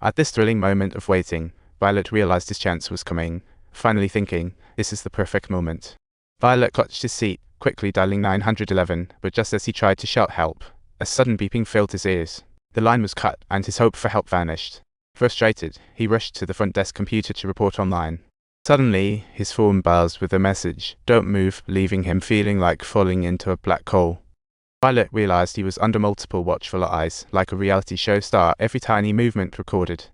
At this thrilling moment of waiting, Violet realized his chance was coming, finally thinking, this is the perfect moment. Violet clutched his seat, quickly dialing 911, but just as he tried to shout help, a sudden beeping filled his ears. The line was cut, and his hope for help vanished. Frustrated, he rushed to the front desk computer to report online. Suddenly, his phone buzzed with a message, "Don't move," leaving him feeling like falling into a black hole. Violet realized he was under multiple watchful eyes, like a reality show star, every tiny movement recorded.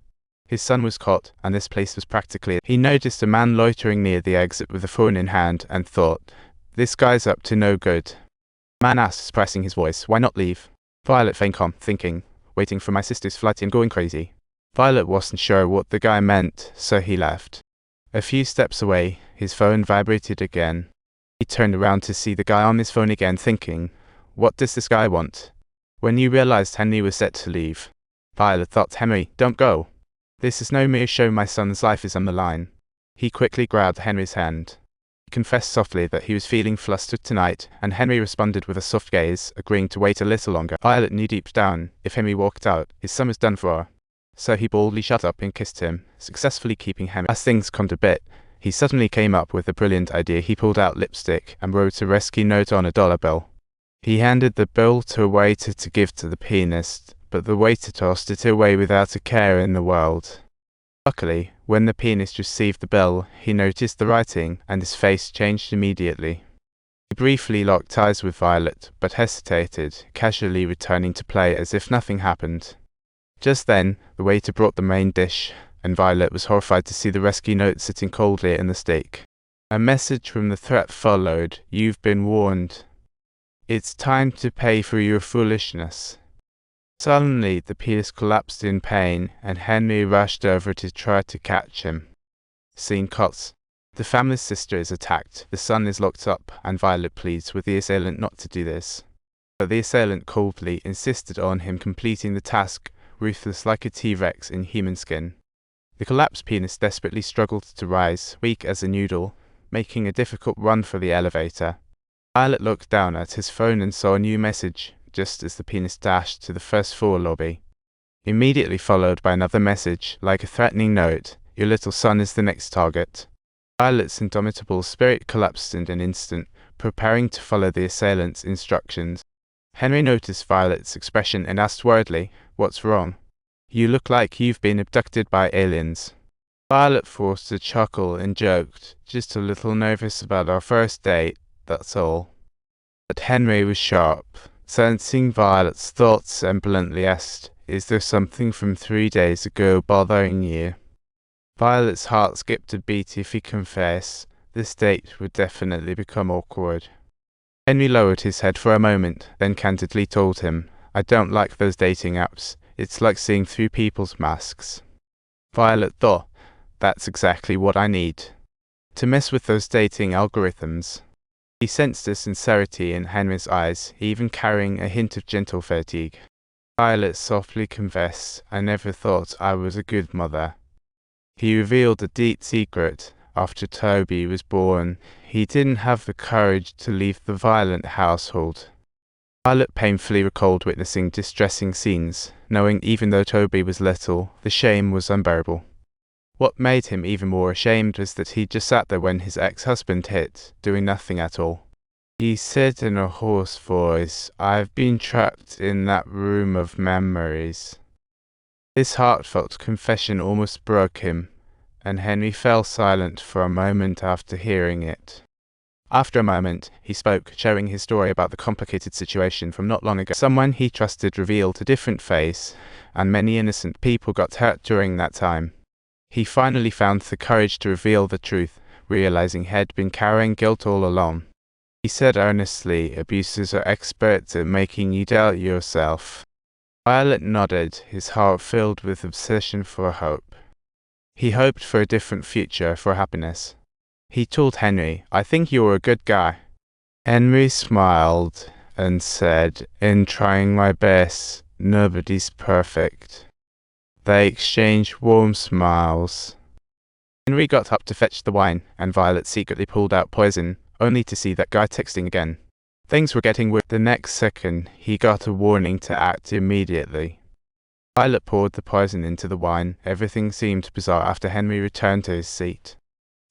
His son was caught, and this place was practically. He noticed a man loitering near the exit with a phone in hand, and thought, this guy's up to no good. The man asked, suppressing his voice, "Why not leave?" Violet feigned calm, thinking, "Waiting for my sister's flight and going crazy." Violet wasn't sure what the guy meant, so he left. A few steps away, his phone vibrated again. He turned around to see the guy on his phone again, thinking, what does this guy want? When he realized Henry was set to leave, Violet thought, Henry, don't go. This is no mere show, my son's life is on the line. He quickly grabbed Henry's hand. He confessed softly that he was feeling flustered tonight, and Henry responded with a soft gaze, agreeing to wait a little longer. Violet knew deep down, if Henry walked out, his son was done for. So he boldly shut up and kissed him, successfully keeping Henry. As things calmed a bit, he suddenly came up with a brilliant idea. He pulled out lipstick and wrote a rescue note on a dollar bill. He handed the bill to a waiter to give to the pianist, but the waiter tossed it away without a care in the world. Luckily, when the pianist received the bill, he noticed the writing, and his face changed immediately. He briefly locked eyes with Violet, but hesitated, casually returning to play as if nothing happened. Just then, the waiter brought the main dish, and Violet was horrified to see the rescue note sitting coldly in the steak. A message from the threat followed, "You've been warned. It's time to pay for your foolishness." Suddenly, the pianist collapsed in pain, and Henry rushed over to try to catch him. Scene cuts. The family's sister is attacked, the son is locked up, and Violet pleads with the assailant not to do this. But the assailant coldly insisted on him completing the task, ruthless like a T-Rex in human skin. The collapsed pianist desperately struggled to rise, weak as a noodle, making a difficult run for the elevator. Violet looked down at his phone and saw a new message, just as the pianist dashed to the first floor lobby. Immediately followed by another message, like a threatening note, "Your little son is the next target." Violet's indomitable spirit collapsed in an instant, preparing to follow the assailant's instructions. Henry noticed Violet's expression and asked worriedly, "What's wrong? You look like you've been abducted by aliens." Violet forced a chuckle and joked, "Just a little nervous about our first date, that's all." But Henry was sharp. Sensing Violet's thoughts and bluntly asked, "Is there something from 3 days ago bothering you?" Violet's heart skipped a beat. If he confessed, this date would definitely become awkward. Henry lowered his head for a moment, then candidly told him, "I don't like those dating apps. It's like seeing through people's masks." Violet thought, "That's exactly what I need. To mess with those dating algorithms." He sensed the sincerity in Henry's eyes, even carrying a hint of gentle fatigue. Violet softly confessed, "I never thought I was a good mother." He revealed a deep secret. After Toby was born, he didn't have the courage to leave the violent household. Violet painfully recalled witnessing distressing scenes, knowing even though Toby was little, the shame was unbearable. What made him even more ashamed was that he just sat there when his ex-husband hit, doing nothing at all. He said in a hoarse voice, "I've been trapped in that room of memories." His heartfelt confession almost broke him, and Henry fell silent for a moment after hearing it. After a moment, he spoke, sharing his story about the complicated situation from not long ago. Someone he trusted revealed a different face, and many innocent people got hurt during that time. He finally found the courage to reveal the truth, realizing he'd been carrying guilt all along. He said earnestly, "Abusers are experts at making you doubt yourself." Violet nodded, his heart filled with obsession for hope. He hoped for a different future, for happiness. He told Henry, "I think you're a good guy." Henry smiled and said, "In trying my best, nobody's perfect." They exchanged warm smiles. Henry got up to fetch the wine, and Violet secretly pulled out poison, only to see that guy texting again. Things were getting weird. The next second, he got a warning to act immediately. Violet poured the poison into the wine. Everything seemed bizarre after Henry returned to his seat.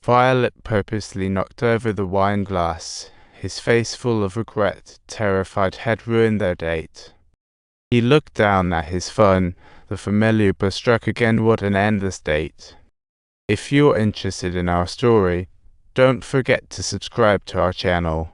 Violet purposely knocked over the wine glass. His face full of regret, terrified had ruined their date. He looked down at his phone. The familiar buzz struck again. What an endless date. If you're interested in our story, don't forget to subscribe to our channel.